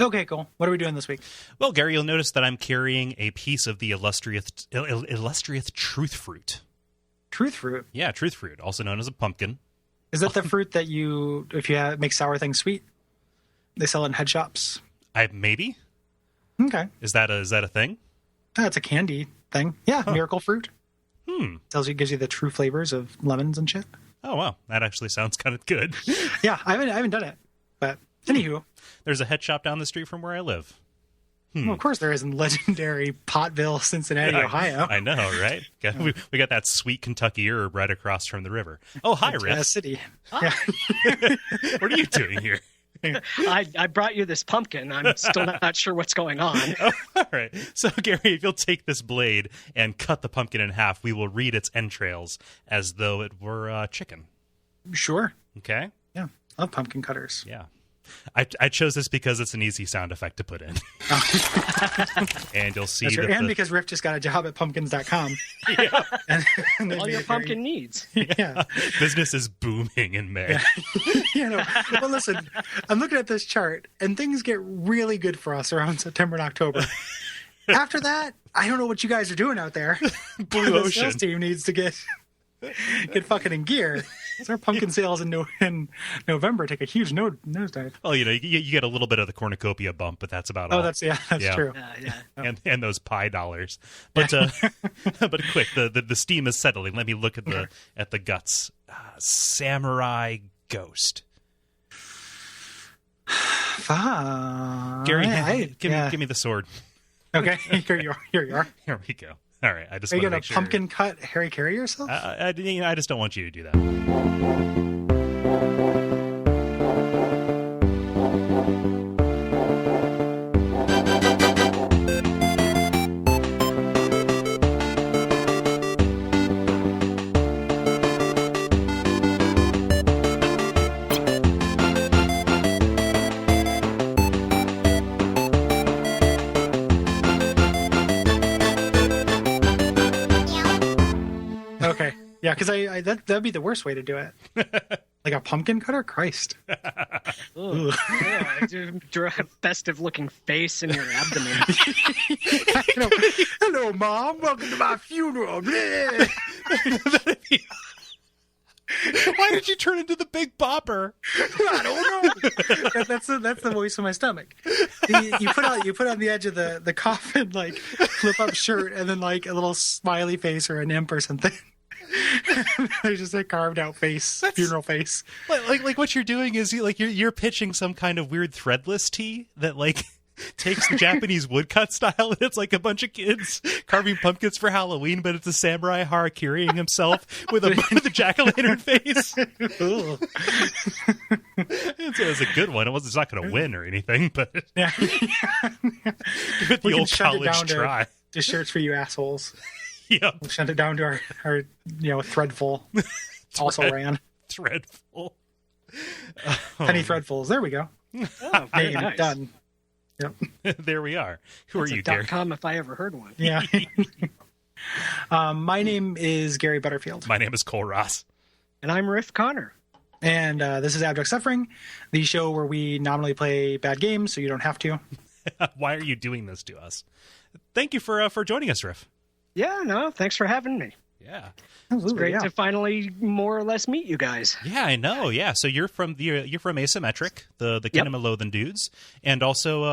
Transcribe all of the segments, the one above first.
Okay, cool. What are we doing this week? Well, Gary, you'll notice that I'm carrying a piece of the illustrious truth fruit. Truth fruit? Yeah, truth fruit, also known as a pumpkin. Is that the fruit that if you make sour things sweet? They sell it in head shops. Maybe. Okay. Is that a thing? That's a candy thing. Yeah, miracle fruit. Gives you the true flavors of lemons and shit. Oh, wow. That actually sounds kind of good. Yeah, I haven't done it. But anywho. There's a head shop down the street from where I live. Well, of course there is in legendary Pottville, Cincinnati, Ohio. I know, right? We got that sweet Kentucky herb right across from the river. Oh, hi, Riff. City. Hi. Yeah. What are you doing here? I brought you this pumpkin. I'm still not sure what's going on. Oh, all right. So, Gary, if you'll take this blade and cut the pumpkin in half, we will read its entrails as though it were chicken. Sure. Okay? Yeah. I love pumpkin cutters. Yeah. I chose this because it's an easy sound effect to put in. And you'll see that. And because Riff just got a job at pumpkins.com. Yeah. and All your pumpkin needs. Yeah. Business is booming in May. Well, listen, I'm looking at this chart, and things get really good for us around September and October. After that, I don't know what you guys are doing out there. Blue the Ocean. sales team needs to get fucking in gear. Our pumpkin sales in November take a huge nosedive. Well, you get a little bit of the cornucopia bump, but that's about all. Oh, that's true. Yeah. And those pie dollars. But but quick, the steam is settling. Let me look at the guts. Samurai ghost. Fine. Gary, give me the sword. Okay, here you are. Here we go. All right, I just are you want to gonna make sure. Pumpkin cut Harry Carey yourself? I just don't want you to do that. Okay. Yeah, because that'd be the worst way to do it. Like a pumpkin cutter? Christ. Ooh. Festive looking face in your abdomen. Hello, Mom. Welcome to my funeral. Why did you turn into the Big Bopper? I don't know. That's the voice of my stomach. You put on the edge of the coffin, like flip up shirt, and then like a little smiley face or an imp or something. There's just a carved out face, funeral face. Like what you're doing is you're pitching some kind of weird threadless tea that like takes the Japanese woodcut style, and it's like a bunch of kids carving pumpkins for Halloween, but it's a samurai harakiriing himself with a jack-o'-lantern face. It's a good one. It's not going to win or anything, but yeah. Give it the old college try. To shirts for you assholes. Yeah. We'll send it down to our Threadful. Also ran. Threadful. Penny Threadfuls. There we go. Oh, very nice. Done. Yep. There we are. Who That's are you, Gary? .com if I ever heard one. Yeah. My name is Gary Butterfield. My name is Cole Ross. And I'm Riff Connor. And this is Abject Suffering, the show where we nominally play bad games so you don't have to. Why are you doing this to us? Thank you for joining us, Riff. Yeah, no, thanks for having me. Yeah. Absolutely, It's great to finally more or less meet you guys. Yeah, I know. Yeah, so you're from Asymmetric, the Kingdom of Loathen dudes, and also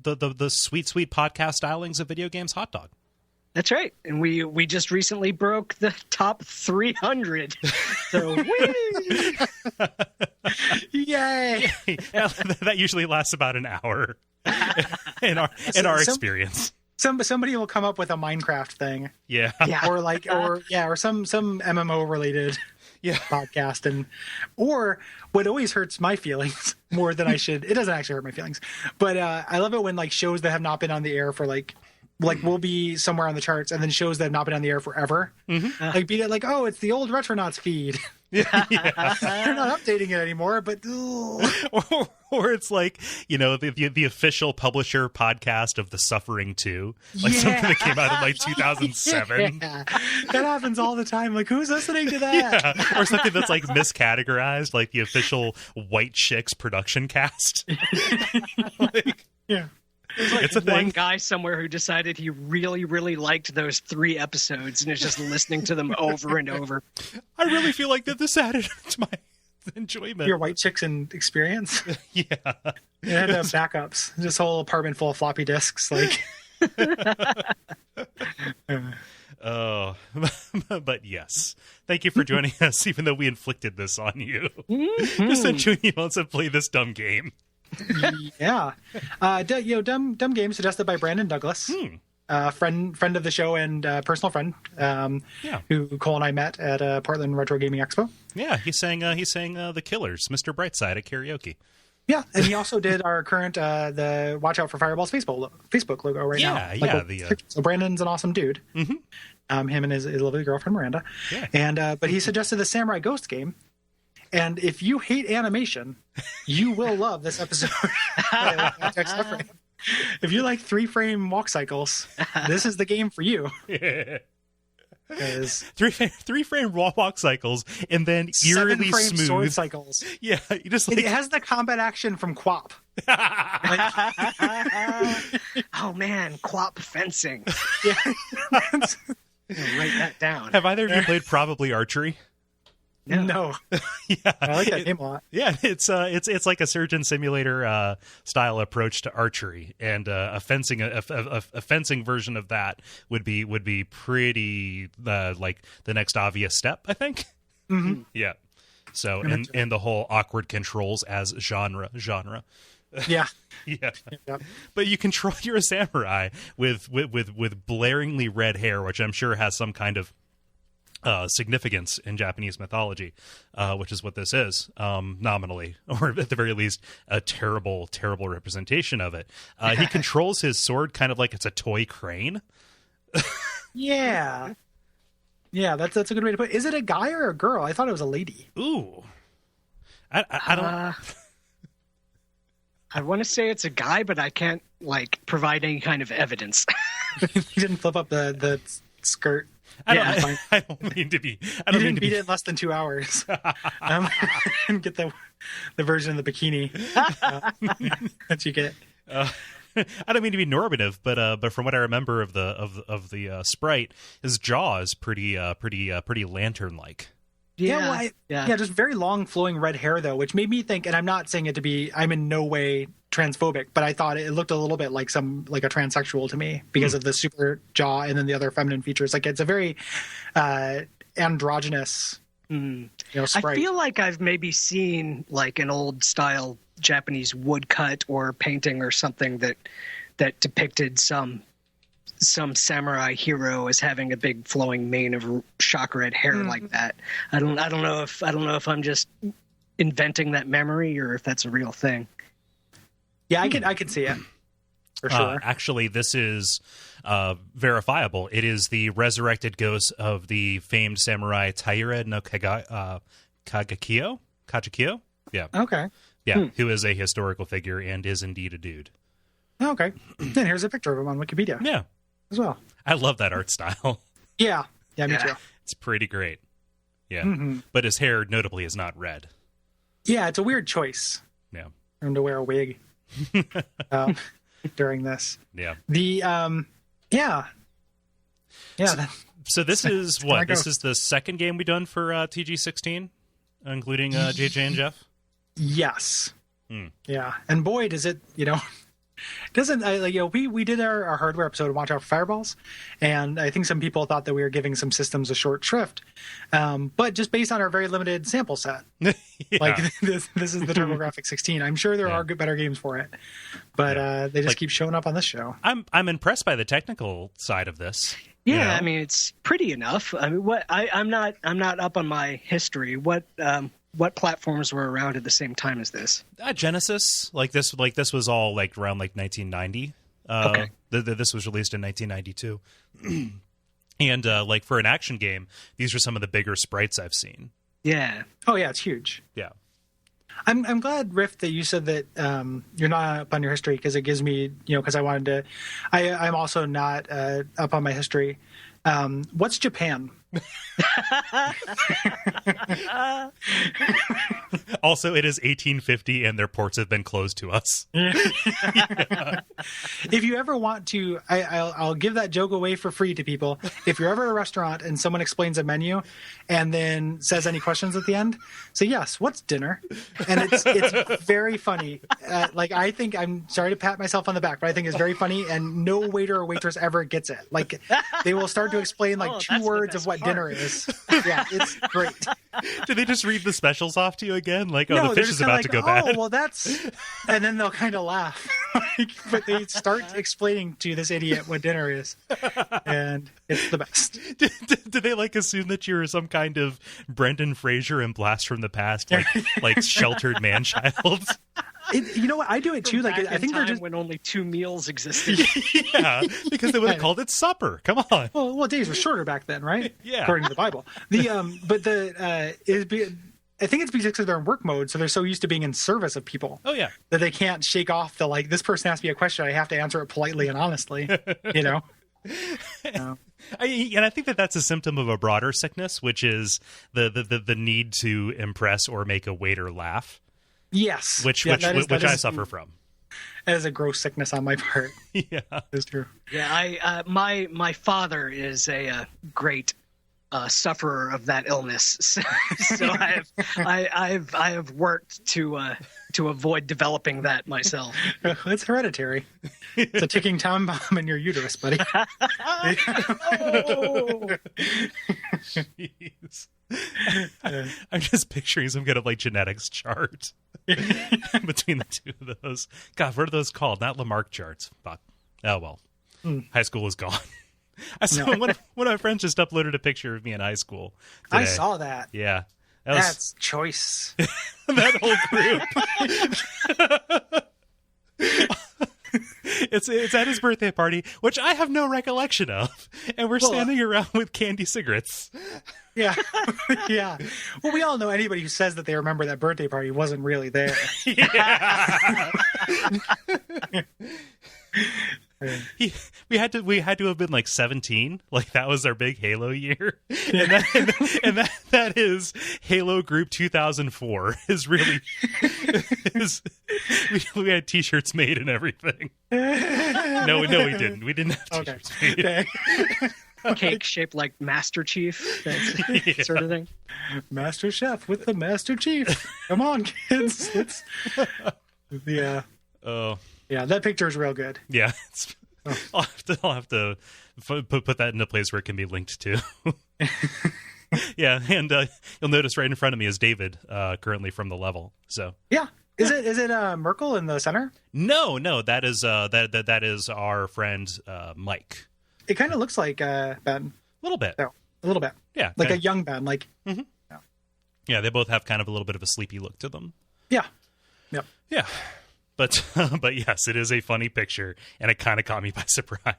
the sweet podcast stylings of video games Hot Dog. That's right, and we just recently broke the top 300. So whee! Yay! That usually lasts about an hour in our experience. Somebody will come up with a Minecraft thing. Yeah. Or some MMO related podcast, or what always hurts my feelings more than I should. It doesn't actually hurt my feelings, but I love it when like shows that have not been on the air for like we'll be somewhere on the charts, and then shows that have not been on the air forever. Like be it like, oh, it's the old Retronauts feed. Yeah. They're not updating it anymore, but or it's like, the official publisher podcast of The Suffering 2, like something that came out in like 2007. Yeah. That happens all the time. Like, who's listening to that? Yeah. Or something that's like miscategorized, like the official White Chicks production cast. Like, Yeah. There's like It's a one thing. guy somewhere who decided he really, really liked those 3 episodes and is just listening to them over and over. I really feel like that this added to my enjoyment. Your white chicks and experience. Yeah. It had to have backups. This whole apartment full of floppy disks. Like, Oh, but yes. Thank you for joining us, even though we inflicted this on you. Just that Junior wants to play this dumb game. yeah. Dumb game suggested by Brandon Douglas. Friend of the show and personal friend, who Cole and I met at Portland Retro Gaming Expo. Yeah, he sang The Killers, Mr. Brightside at karaoke. Yeah, and he also did our current the Watch Out for Fireballs Facebook logo right now. So Brandon's an awesome dude. Mm-hmm. Him and his lovely girlfriend Miranda. Yeah. And but he suggested the Samurai Ghost game. And if you hate animation, you will love this episode. If you like 3-frame walk cycles, this is the game for you. Yeah. 3-frame walk cycles and then eerily 7-frame smooth sword cycles. Yeah, you just like it has the combat action from Quap. Oh man, Quap fencing. Yeah. Write that down. Have either of you played Probably Archery? No. Yeah, I like that game a lot. Yeah, it's like a surgeon simulator style approach to archery, and a fencing version of that would be pretty like the next obvious step, I think. Mm-hmm. Yeah. So and the whole awkward controls as genre. Yeah. Yeah. Yep. But you control you're a samurai with blaringly red hair, which I'm sure has some kind of significance in Japanese mythology, which is what this is, nominally, or at the very least, a terrible, terrible representation of it. He controls his sword kind of like it's a toy crane. Yeah. Yeah, that's a good way to put it. Is it a guy or a girl? I thought it was a lady. Ooh. I don't... I want to say it's a guy, but I can't provide any kind of evidence. He didn't flip up the skirt. I don't mean to be. I don't mean to beat be. it in less than 2 hours. And get the version of the bikini that you get. I don't mean to be normative, but from what I remember of the sprite, his jaw is pretty lantern like. Yeah, just very long flowing red hair though, which made me think, and I'm not saying it to be, I'm in no way transphobic, but I thought it looked a little bit like a transsexual to me because of the super jaw and then the other feminine features. Like it's a very androgynous sprite. I feel like I've maybe seen like an old style Japanese woodcut or painting or something that depicted some samurai hero as having a big flowing mane of shock red hair like that. I don't know if I'm just inventing that memory or if that's a real thing. Yeah, I can see it for sure. Actually, this is verifiable. It is the resurrected ghost of the famed samurai Taira no Kagekyo. Yeah. Okay. Yeah, who is a historical figure and is indeed a dude. Okay. Then here's a picture of him on Wikipedia. Yeah. As well. I love that art style. Yeah, me too. It's pretty great. Yeah. Mm-hmm. But his hair notably is not red. Yeah, it's a weird choice. Yeah. For him to wear a wig during this. Yeah. The So this is what? This is the second game we've done for TG16, including JJ and Jeff? Yes. Yeah. And boy, does it, doesn't we did our hardware episode of Watch Out for Fireballs, and I think some people thought that we were giving some systems a short shrift, but just based on our very limited sample set. Like this is the TurboGrafx 16. I'm sure there are better games for it, but they just keep showing up on this show. I'm impressed by the technical side of this. Yeah, I mean it's pretty enough. I mean, I'm not up on my history. What platforms were around at the same time as this? Genesis, this was all around 1990. Okay. This was released in 1992, and for an action game, these are some of the bigger sprites I've seen. Yeah. Oh yeah, it's huge. Yeah. I'm glad, Riff, that you said that you're not up on your history, because it gives me, because I wanted to. I'm also not up on my history. What's Japan? Also, it is 1850 and their ports have been closed to us. If you ever want to, I'll give that joke away for free to people. If you're ever at a restaurant and someone explains a menu and then says any questions at the end, say, yes, what's dinner? And it's very funny. Like, I think, I'm sorry to pat myself on the back, but I think it's very funny, and no waiter or waitress ever gets it. Like, they will start to explain like two words of what dinner is. Yeah, it's great. Do they just read the specials off to you again? Like, No, the they're fish is just about like, to go oh, bad. well, that's, and then they'll kind of laugh. But they start explaining to this idiot what dinner is, and it's the best. Do they like assume that you're some kind of Brendan Fraser in Blast from the Past, like sheltered man child? You know what? I do it too. Like, I think they're just when only 2 meals existed. Yeah, because they would have called it supper. Come on. well, days were shorter back then, right? Yeah. According to the Bible. I think it's because they're in work mode, so they're so used to being in service of people. Oh yeah. That they can't shake off the like, this person asked me a question, I have to answer it politely and honestly. You know. I think that's a symptom of a broader sickness, which is the need to impress or make a waiter laugh. Yes. Which I suffer from. That is a gross sickness on my part. Yeah, that's true. Yeah, my father is a great sufferer of that illness, so I have worked to avoid developing that myself. It's hereditary. It's a ticking time bomb in your uterus, buddy. Jeez. I'm just picturing some kind of like genetics chart between the two of those. God, what are those called? Not Lamarck charts. But oh well, high school is gone. I saw one of my friends just uploaded a picture of me in high school today. I saw that. Yeah, that's choice. That whole group. It's at his birthday party, which I have no recollection of, and we're standing around with candy cigarettes. Yeah, yeah. Well, we all know anybody who says that they remember that birthday party wasn't really there. Yeah. We had to have been like 17. Like that was our big Halo year, and that is Halo Group 2004. Is really we had T-shirts made and everything. No, we didn't. We didn't have T-shirts made. Cake shaped like Master Chief, that sort of thing. Master Chef with the Master Chief. Come on, kids. Yeah. Oh. Yeah, that picture is real good. Yeah. I'll have to put that in a place where it can be linked to. Yeah, and you'll notice right in front of me is David, currently from the level. So yeah, is it Merkel in the center? No, that is that is our friend Mike. It kind of looks like Ben. A little bit. No, a little bit. Yeah, like a young Ben. Like. Mm-hmm. Yeah, they both have kind of a little bit of a sleepy look to them. Yeah. Yep. Yeah. But yes, it is a funny picture, and it kind of caught me by surprise.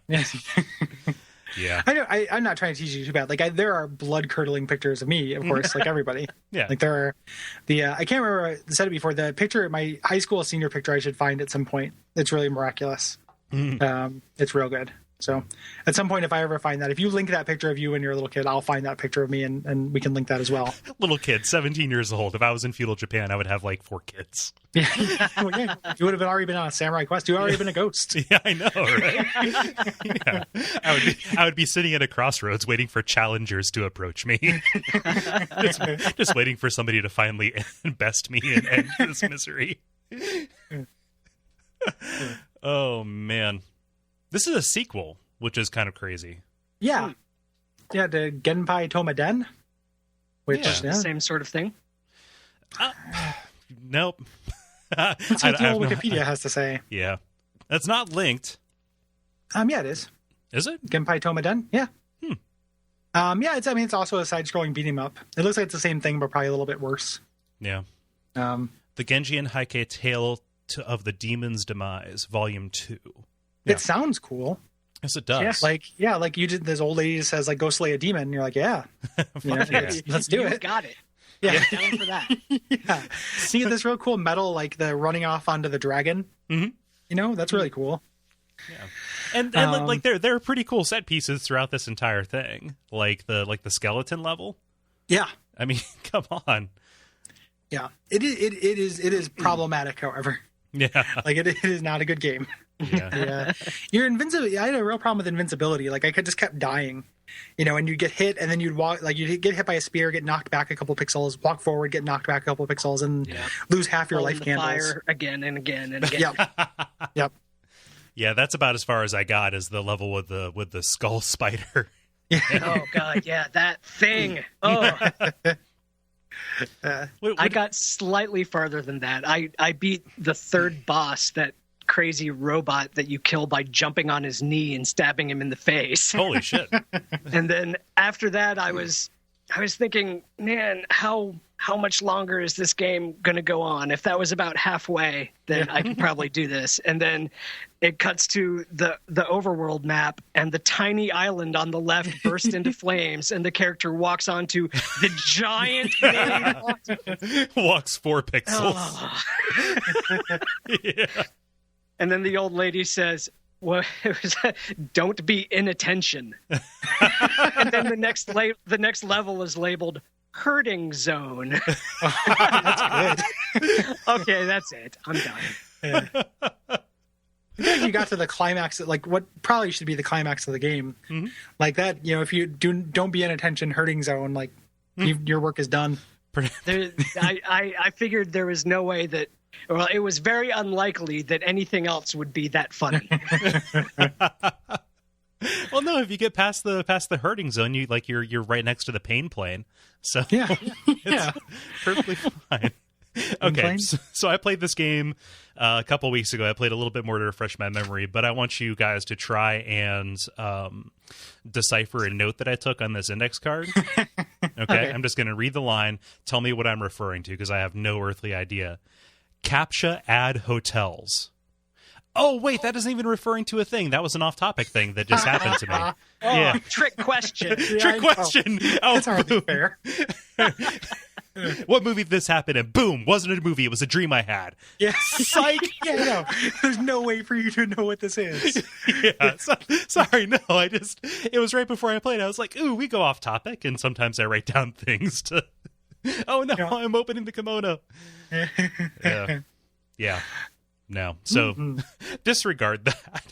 Yeah, I know. I'm not trying to teach you too bad. Like, there are blood curdling pictures of me, of course, like everybody. Yeah. Like there are I can't remember. I said it before. The picture, my high school senior picture, I should find at some point. It's really miraculous. It's real good. So at some point, if I ever find that, if you link that picture of you when you're a little kid, I'll find that picture of me and we can link that as well. Little kid, 17 years old. If I was in feudal Japan, I would have like 4 kids. Yeah. Well, yeah. You would have already been on a samurai quest. You already been a ghost. Yeah, I know, right? Yeah. I would be sitting at a crossroads waiting for challengers to approach me. just waiting for somebody to finally best me and end this misery. Oh, man. This is a sequel, which is kind of crazy. Yeah. Yeah, to Genpai Tomaden. Which same sort of thing. Nope. That's what the old Wikipedia has to say. Yeah. That's not linked. Yeah, it is. Is it? Genpai Tomaden? Yeah. Yeah, it's also a side-scrolling beat 'em up. It looks like it's the same thing, but probably a little bit worse. Yeah. The Genji Heike Tale of the Demon's Demise, Volume 2. It sounds cool. Yes, it does. Yeah, like you did. This old lady says, like, go slay a demon. And you're like, yeah. Let's do it. Got it. Yeah. Down for that. Yeah. See this real cool metal, like the running off onto the dragon. Mm-hmm. You know, that's really cool. Yeah. And like there are pretty cool set pieces throughout this entire thing. Like the skeleton level. Yeah. I mean, come on. Yeah, it is problematic. However, Yeah. like it is not a good game. Yeah. Yeah, you're invincible. I had a real problem with invincibility. Like I just kept dying, and you'd get hit, and then you'd walk, like you'd get hit by a spear, get knocked back a couple pixels, walk forward, get knocked back a couple pixels, and lose half your life candles. Fire again and again and again. Yep. Yeah, that's about as far as I got, is the level with the skull spider. Oh god, yeah, that thing. Oh. I got slightly farther than that. I beat the third boss, that crazy robot that you kill by jumping on his knee and stabbing him in the face. Holy shit. And then after that I was thinking, man, how much longer is this game going to go on? If that was about halfway, then I could probably do this. And then it cuts to the overworld map, and the tiny island on the left bursts into flames, and the character walks onto the giant main Walks 4 pixels. Oh. Yeah. And then the old lady says, well, it was, don't be inattention. And then the next level is labeled hurting zone. That's good. Okay, that's it. I'm done. Yeah. I think you got to the climax, like what probably should be the climax of the game, like that. If you don't be inattention, hurting zone, like your work is done. I figured there was no way that. Well, it was very unlikely that anything else would be that funny. Well, no, if you get past the hurting zone, you're right next to the pain plane. So it's perfectly fine. Okay, so I played this game a couple weeks ago. I played a little bit more to refresh my memory, but I want you guys to try and decipher a note that I took on this index card. Okay. I'm just going to read the line. Tell me what I'm referring to, because I have no earthly idea. CAPTCHA ad hotels. Oh, wait, that isn't even referring to a thing. That was an off-topic thing that just happened to me. Trick question. Trick question. Oh, that's hardly fair. What movie did this happen in? Boom. Wasn't a movie. It was a dream I had. Yeah. Psych. Yeah, no. There's no way for you to know what this is. Yeah. Sorry, no. It was right before I played. I was like, ooh, we go off topic. And sometimes I write down things to... Oh, no, I'm opening the kimono. Yeah. No. So disregard that.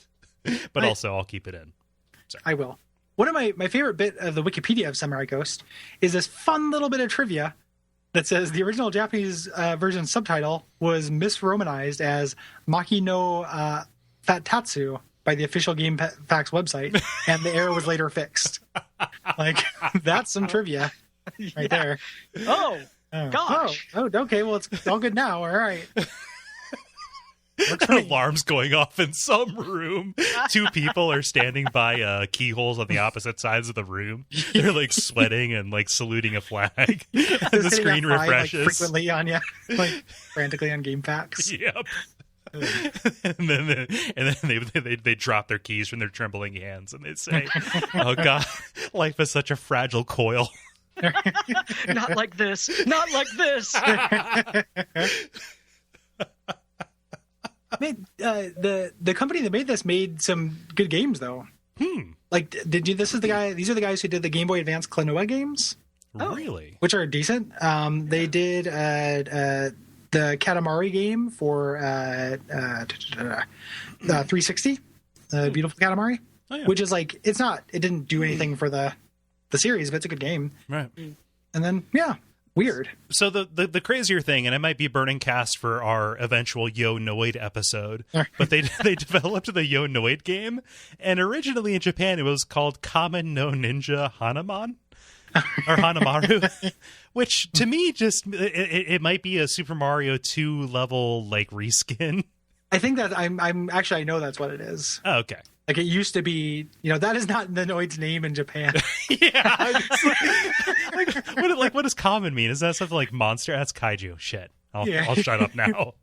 But also, I'll keep it in. Sorry. I will. One of my favorite bit of the Wikipedia of Samurai Ghost is this fun little bit of trivia that says the original Japanese version subtitle was misromanized as Maki no Fatatsu by the official GameFAQs website, and the error was later fixed. Like, that's some trivia right there. Oh, gosh. Oh, okay. Well, it's all good now. All right. An alarm's going off in some room. 2 people are standing by keyholes on the opposite sides of the room. They're like sweating and like saluting a flag. And the screen refreshes. Like, frequently on like frantically on GameFAQs. Yep. And then they drop their keys from their trembling hands and they say, "Oh God, life is such a fragile coil." Not like this. Not like this. The company that made this made some good games though. Like, did you? These are the guys who did the Game Boy Advance Klonoa games. Really? Which are decent. They did the Katamari game for 360, the Beautiful Katamari, which is like it didn't do anything for the series, but it's a good game. Right. And then weird. So the crazier thing, and I might be burning cast for our eventual Yo Noid episode, but they developed the Yo Noid game, and originally in Japan it was called Kamen no Ninja Hanaman or Hanamaru, which to me just it might be a Super Mario 2 level like reskin. I think that I'm actually I know that's what it is. Oh, okay. Like it used to be, that is not the Noid's name in Japan. Yeah. What does common mean? Is that something like monster? That's kaiju. Shit. I'll shut up now.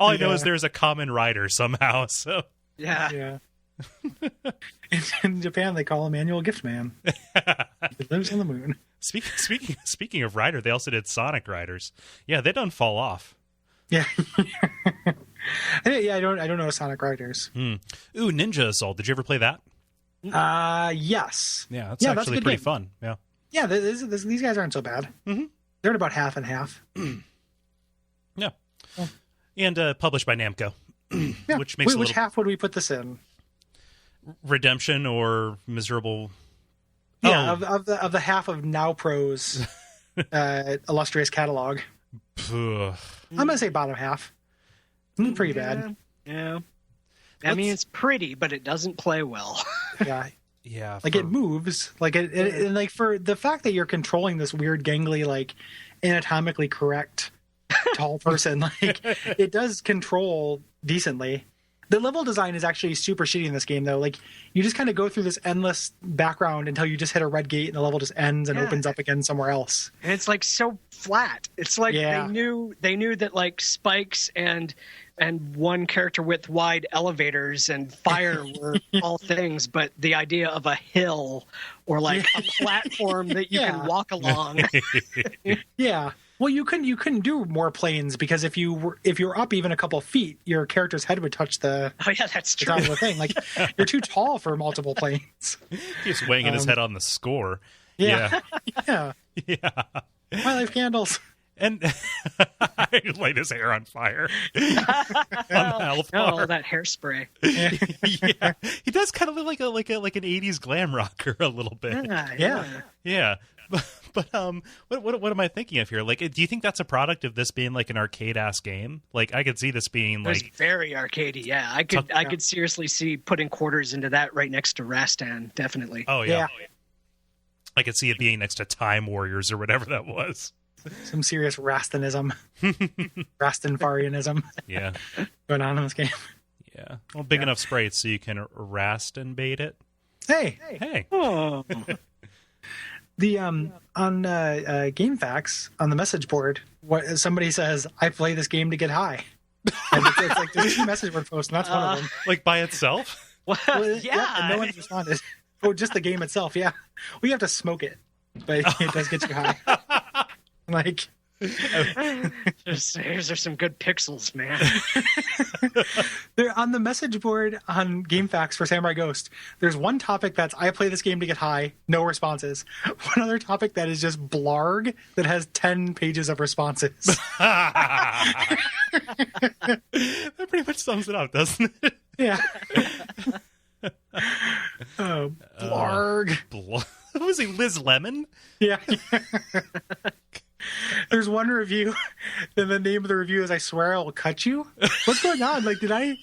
All I know is there's a common rider somehow. So yeah. In Japan, they call him Annual Gift Man. He lives on the moon. Speaking of rider, they also did Sonic Riders. Yeah, they don't fall off. Yeah. I don't know Sonic Riders. Ooh, Ninja Assault. Did you ever play that? Yes. Yeah, that's actually pretty fun. Yeah. Yeah, these guys aren't so bad. Mm-hmm. They're at about half and half. Yeah. Oh. And published by Namco. Yeah. Which makes Which half would we put this in? Redemption or Miserable? Yeah, of the half of Now Pro's illustrious catalog. I'm gonna say bottom half. Pretty bad. Yeah. I mean, it's pretty, but it doesn't play well. Yeah. Yeah. Like it moves. Like it and like for the fact that you're controlling this weird gangly, like anatomically correct tall person, like it does control decently. The level design is actually super shitty in this game, though. Like, you just kind of go through this endless background until you just hit a red gate and the level just ends and opens up again somewhere else. And it's like so flat. It's like they knew that like spikes and one character width wide elevators and fire were all things, but the idea of a hill or like a platform that you can walk along. Yeah. Well, you couldn't do more planes because if you're up even a couple feet, your character's head would touch the that's the true. top of the thing. Like you're too tall for multiple planes. He's weighing his head on the score. Yeah. Yeah. My life candles. And I light his hair on fire. On the health bar. That hairspray. Yeah, he does kind of look like an 80s glam rocker a little bit. Yeah. But what am I thinking of here? Like, do you think that's a product of this being like an arcade ass game? Like, I could see this being like it's very arcadey. Yeah, I could seriously see putting quarters into that right next to Rastan. Definitely. Oh yeah. I could see it being next to Time Warriors or whatever that was. Some serious Rastanism, Rastanfarianism. Yeah, going on in this game. Yeah, well, big enough sprites so you can rast and bait it. Hey. Oh. The on GameFAQs on the message board, what somebody says, "I play this game to get high." And it's like there's 2 message board posts, and that's one of them. Like by itself? Well, and no one's responded. Oh, just the game itself. Yeah, we have to smoke it, but it does get you high. Like, there's some good pixels, man. They're on the message board on GameFAQs for Samurai Ghost. There's one topic that's I play this game to get high, no responses. One other topic that is just blarg that has 10 pages of responses. That pretty much sums it up, doesn't it? Yeah. Oh, blarg. Was he Liz Lemon? Yeah. There's one review, and the name of the review is "I swear I will cut you." What's going on? Like, did I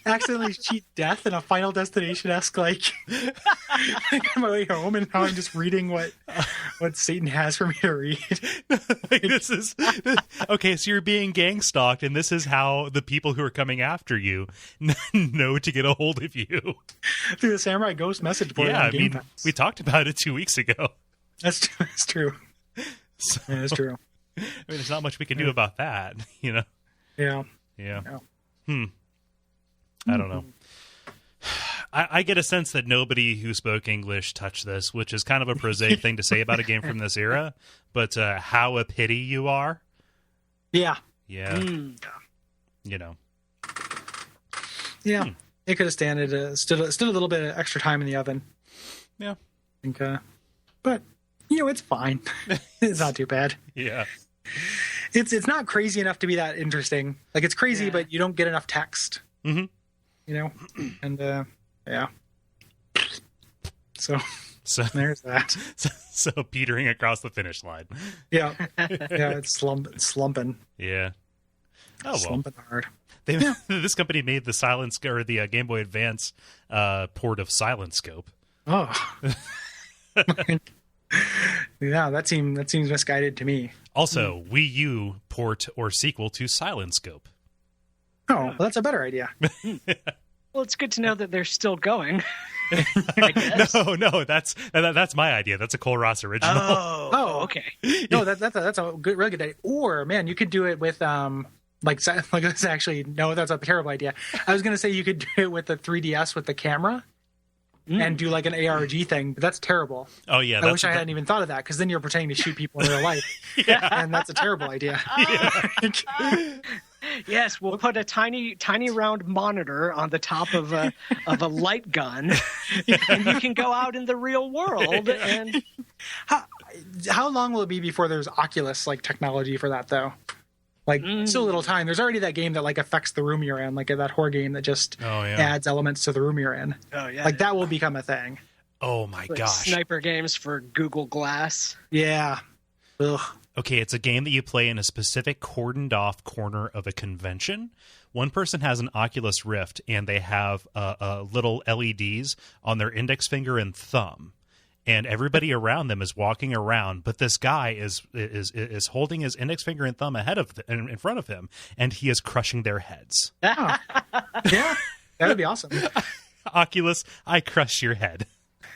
accidentally cheat death in a Final Destination-esque like on my way home, and now I'm just reading what Satan has for me to read? Like, this is okay. So you're being gang stalked, and this is how the people who are coming after you know to get a hold of you through the Samurai Ghost message board. Yeah, on I mean, GameFAQs. we talked about it 2 weeks ago. That's true. So, Yeah, that's true. I mean, there's not much we can do about that, you know? Yeah. I don't know. I get a sense that nobody who spoke English touched this, which is kind of a prosaic thing to say about a game from this era, but how a pity you are. Yeah. Yeah. You know. Yeah. It could have stood a little bit of extra time in the oven. Yeah. I think, but, it's fine. It's not too bad. Yeah. It's not crazy enough to be that interesting. Like, it's crazy, but you don't get enough text. Mm-hmm. And yeah. So there's that. So petering across the finish line. Yeah. It's slumping. Yeah. Oh, well. Slumping hard. This company made the Game Boy Advance port of Silent Scope. Oh. Yeah, that seems misguided to me. Also, Wii U port or sequel to Silent Scope. Oh, well, that's a better idea. Well, it's good to know that they're still going. I guess. No, that's my idea. That's a Cole Ross original. Oh, okay. No, that's a really good idea. Or, man, you could do it with that's actually no, that's a terrible idea. I was gonna say you could do it with the 3DS with the camera. And do like an ARG thing, but that's terrible. Oh yeah, I wish I hadn't even thought of that, because then you're pretending to shoot people in real life, and that's a terrible idea. Yes, we'll put a tiny round monitor on the top of a light gun, and you can go out in the real world. And how long will it be before there's Oculus like technology for that though? Like still a little time. There's already that game that like affects the room you're in, like that horror game that just adds elements to the room you're in. Oh yeah, like that will become a thing. Oh my gosh! Sniper games for Google Glass. Yeah. Ugh. Okay, it's a game that you play in a specific cordoned off corner of a convention. One person has an Oculus Rift, and they have little LEDs on their index finger and thumb, and everybody around them is walking around. But this guy is holding his index finger and thumb in front of him, and he is crushing their heads. Oh. Yeah, that would be awesome. Oculus, I crush your head.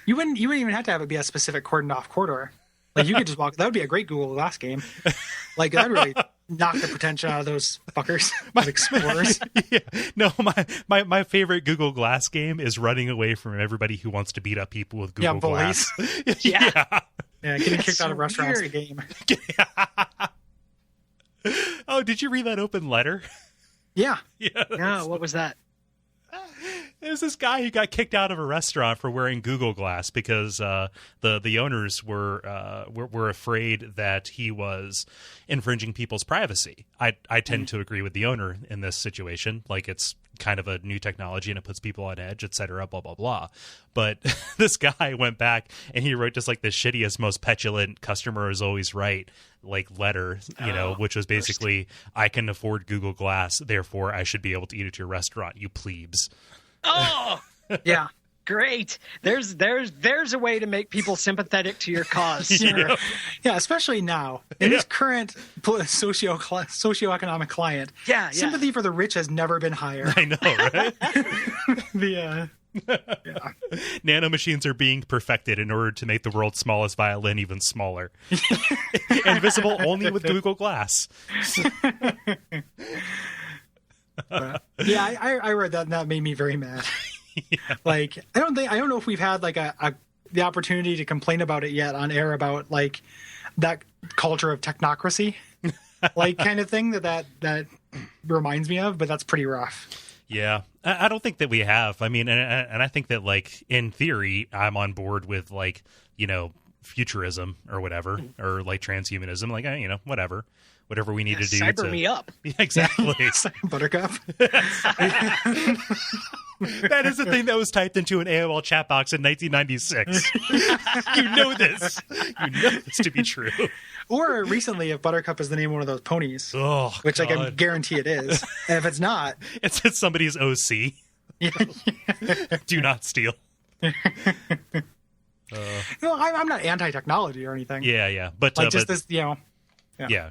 You wouldn't even have to have it be a specific cordoned off corridor. Like you could just walk. That would be a great Google Glass game. Like that would really knock the pretension out of those fuckers, those explorers. Yeah. No, my favorite Google Glass game is running away from everybody who wants to beat up people with Google Glass. Yeah, getting kicked out of restaurants. The game. Oh, did you read that open letter? Yeah. No, what was that? There's this guy who got kicked out of a restaurant for wearing Google Glass because the owners were afraid that he was infringing people's privacy. I tend to agree with the owner in this situation. Like it's kind of a new technology and it puts people on edge, etc. Blah blah blah. But this guy went back and he wrote just like the shittiest, most petulant "customer is always right" like letter, which was basically, I can afford Google Glass, therefore I should be able to eat at your restaurant, you plebes. Oh, yeah. Great. There's a way to make people sympathetic to your cause. Yeah, especially now in this current socioeconomic climate. Yeah, sympathy for the rich has never been higher. I know, right? Nanomachines are being perfected in order to make the world's smallest violin even smaller. And visible only with Google Glass. I read that and that made me very mad. Like I don't know if we've had like the opportunity to complain about it yet on air about like that culture of technocracy, like kind of thing that reminds me of, but that's pretty rough. Yeah, I don't think that we have. I mean, and I think that like in theory, I'm on board with like futurism or whatever, or like transhumanism, like whatever we need to do. Cyber me up. Yeah, exactly. Buttercup. That is the thing that was typed into an AOL chat box in 1996. You know this. You know this to be true. Or recently, if Buttercup is the name of one of those ponies, which God. I can guarantee it is, and if it's not, it's somebody's OC. Do not steal. No, I'm not anti-technology or anything. Yeah, but this, Yeah,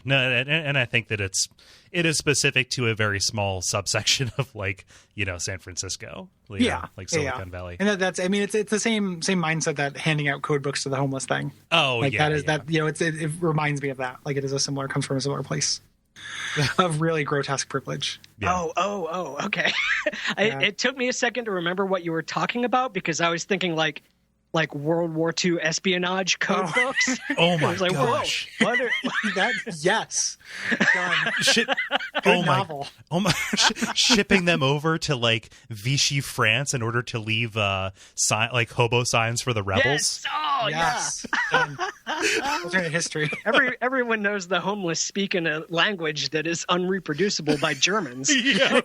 no, and I think that it is specific to a very small subsection of like San Francisco, like Silicon Valley, and that's it's the same mindset that handing out code books to the homeless thing. It reminds me of that. Like it is comes from a similar place of really grotesque privilege. Yeah. Oh, okay. It took me a second to remember what you were talking about because I was thinking like World War II espionage code books. Oh my gosh! Yes. Good novel. Shipping them over to like Vichy, France, in order to leave hobo signs for the rebels. Yes. Oh yes. Alternate history. Everyone knows the homeless speak in a language that is unreproducible by Germans. Yeah.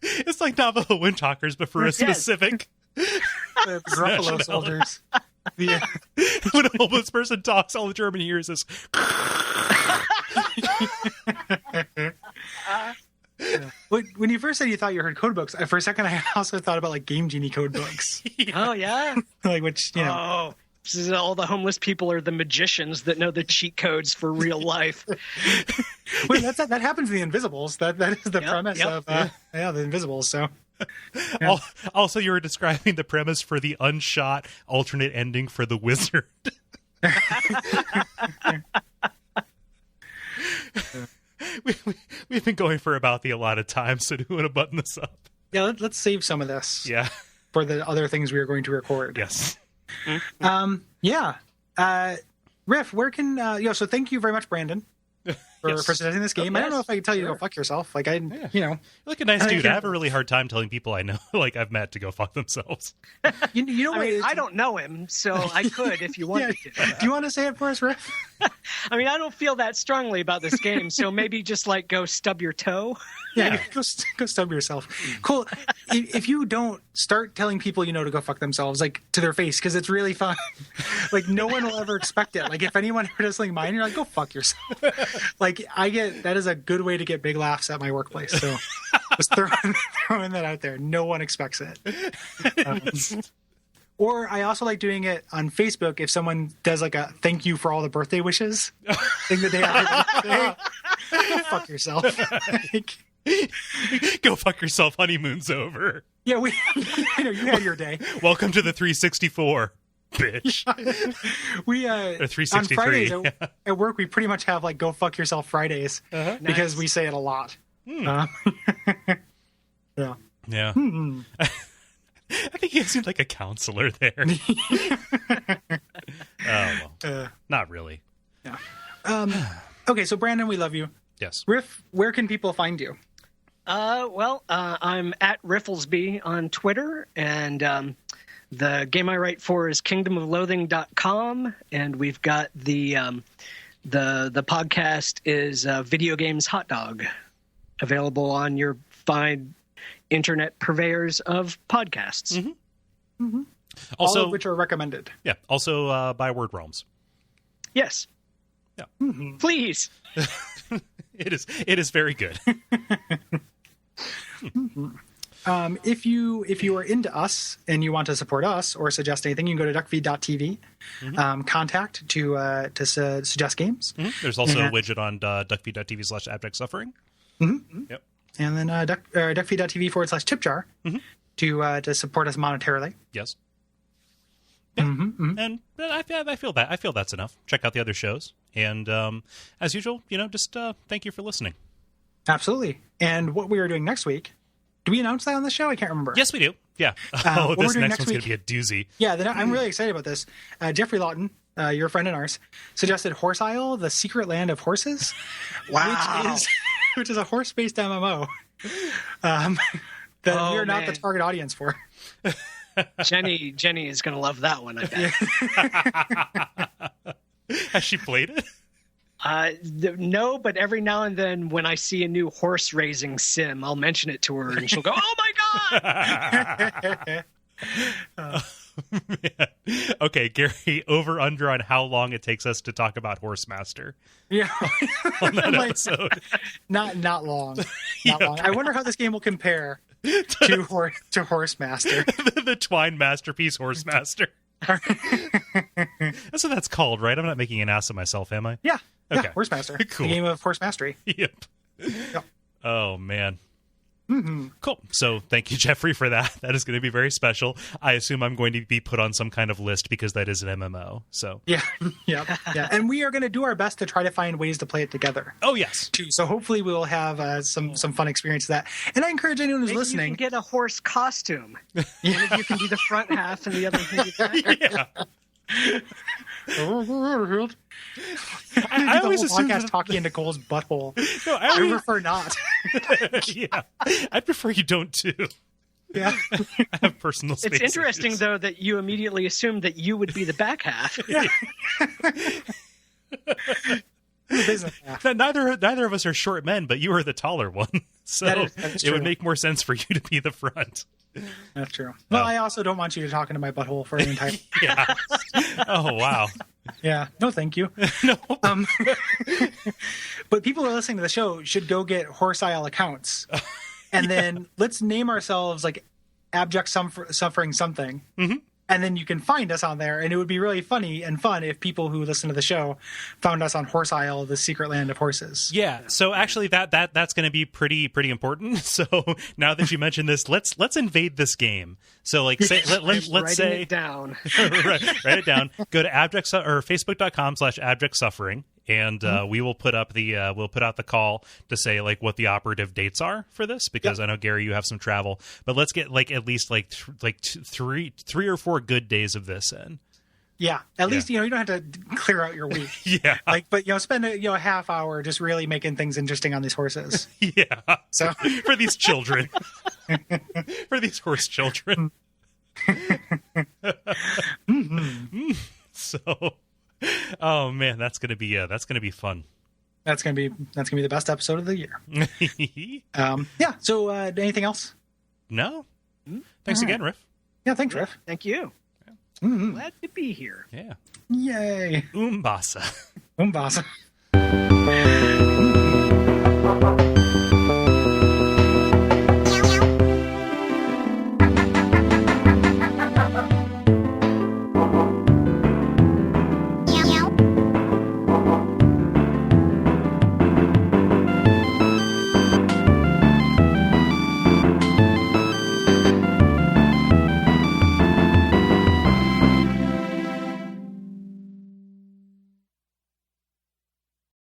It's like Navajo Windtalkers, but for a specific. The Gruffalo soldiers. Yeah. When a homeless person talks, all the German hears is. When you first said you thought you heard code books, for a second I also thought about like Game Genie code books. Oh yeah, like which Oh, all the homeless people are the magicians that know the cheat codes for real life. Wait, that happens in the Invisibles. That is the premise of the Invisibles. So. Yeah. Also, you were describing the premise for the unshot alternate ending for The Wizard. We've been going for about the allotted time, so do you want to button this up? Yeah, let's save some of this. Yeah. For the other things we are going to record. Yes. Riff, where can so thank you very much, Brandon. for suggesting this game. I don't know if I can tell you to go fuck yourself. Like You're like a nice dude. I have a really hard time telling people I know, like I've met, to go fuck themselves. you know what? I don't know him, so I could if you wanted to. Do you want to say it for us, Riff? I mean, I don't feel that strongly about this game, so maybe just like go stub your toe. Yeah, go stub yourself. Cool. If you don't start telling people you know to go fuck themselves, like to their face, because it's really fun. Like no one will ever expect it. Like if anyone ever does something mine, you're like, go fuck yourself. Like that is a good way to get big laughs at my workplace. So just throwing that out there. No one expects it. Or I also like doing it on Facebook if someone does like a thank you for all the birthday wishes thing the day after birthday. Go fuck yourself. Go fuck yourself. Honeymoon's over. Yeah, you had your day. Welcome to the 364, bitch. We or 363. on Fridays at work we pretty much have like go fuck yourself Fridays because we say it a lot. Yeah. Yeah. I think he seemed like a counselor there. Not really. Yeah. Okay, so Brandon, we love you. Yes. Riff, where can people find you? I'm at Rifflesby on Twitter, and the game I write for is kingdomofloathing.com, and we've got the podcast is Video Games Hot Dog, available on your fine internet purveyors of podcasts. Mm-hmm. Mm-hmm. Also, all of which are recommended. Yeah. Also by Word Realms. Yes. Yeah. Mm-hmm. Please. It is very good. Mm-hmm. If you are into us and you want to support us or suggest anything, you can go to Duckfeed.tv, contact to suggest games. Mm-hmm. There's also a widget on Duckfeed.tv/abject suffering. Mm-hmm. Yep. And then Duckfeed.tv/tipjar to support us monetarily. Yes. Yeah. Mm-hmm. And I feel that's enough. Check out the other shows, and as usual, just thank you for listening. Absolutely. And what we are doing next week? Do we announce that on the show? I can't remember. Yes, we do. Yeah. This next one's going to be a doozy. Yeah, I'm really excited about this. Jeffrey Lawton, your friend and ours, suggested Horse Isle, the secret land of horses. Wow. Which is a horse-based MMO that we are not the target audience for. Jenny is going to love that one, I bet. Has she played it? No, but every now and then when I see a new horse raising sim, I'll mention it to her and she'll go, "Oh my god!" Man. Okay, Gary, over under on how long it takes us to talk about Horse Master. Yeah, on that episode. Not long. Not long. I wonder how this game will compare to Horse Master. The Twine masterpiece Horse Master. That's what that's called, right? I'm not making an ass of myself, am I? Yeah. Okay. Yeah, Horse Master. Cool. The game of horse mastery. Yep. Oh, man. Mm-hmm. Cool. So thank you, Jeffrey, for that. That is going to be very special. I assume I'm going to be put on some kind of list because that is an MMO. So yeah. And we are going to do our best to try to find ways to play it together. Oh, yes. Too. So hopefully we will have some fun experience with that. And I encourage anyone who's listening. You can get a horse costume. One of you can be the front half and the other can be the back. Yeah. I always assume podcast talking into Cole's butthole. No, I prefer not. Yeah, I prefer you don't too. Yeah, I have personal space. It's interesting though that you immediately assumed that you would be the back half. Yeah. Neither of us are short men, but you are the taller one, so that it would make more sense for you to be the front. That's true. Well, I also don't want you to talk into my butthole for any time. Yeah. Oh, wow. Yeah. No, thank you. No. But people who are listening to the show should go get Horse Isle accounts. And then let's name ourselves like Abject Suffering something. Mm-hmm. And then you can find us on there. And it would be really funny and fun if people who listen to the show found us on Horse Isle, the secret land of horses. Yeah. So actually that's going to be pretty important. So now that you mentioned this, let's invade this game. So like say, let's say it down. write it down. Go to abject or facebook.com/abject suffering. And we will put up we'll put out the call to say like what the operative dates are for this, because I know, Gary, you have some travel, but let's get like at least like three or four good days of this in. Yeah, at least you don't have to clear out your week. Yeah, but spend a half hour just really making things interesting on these horses. Yeah, so for these children, for these horse children. Mm-hmm. So, oh man, that's gonna be fun. That's gonna be the best episode of the year. Yeah. So anything else? No. Thanks again, Riff. Yeah. Thanks, Riff. Thank you. Mm-hmm. Glad to be here. Yeah. Yay. Umbasa. Umbasa.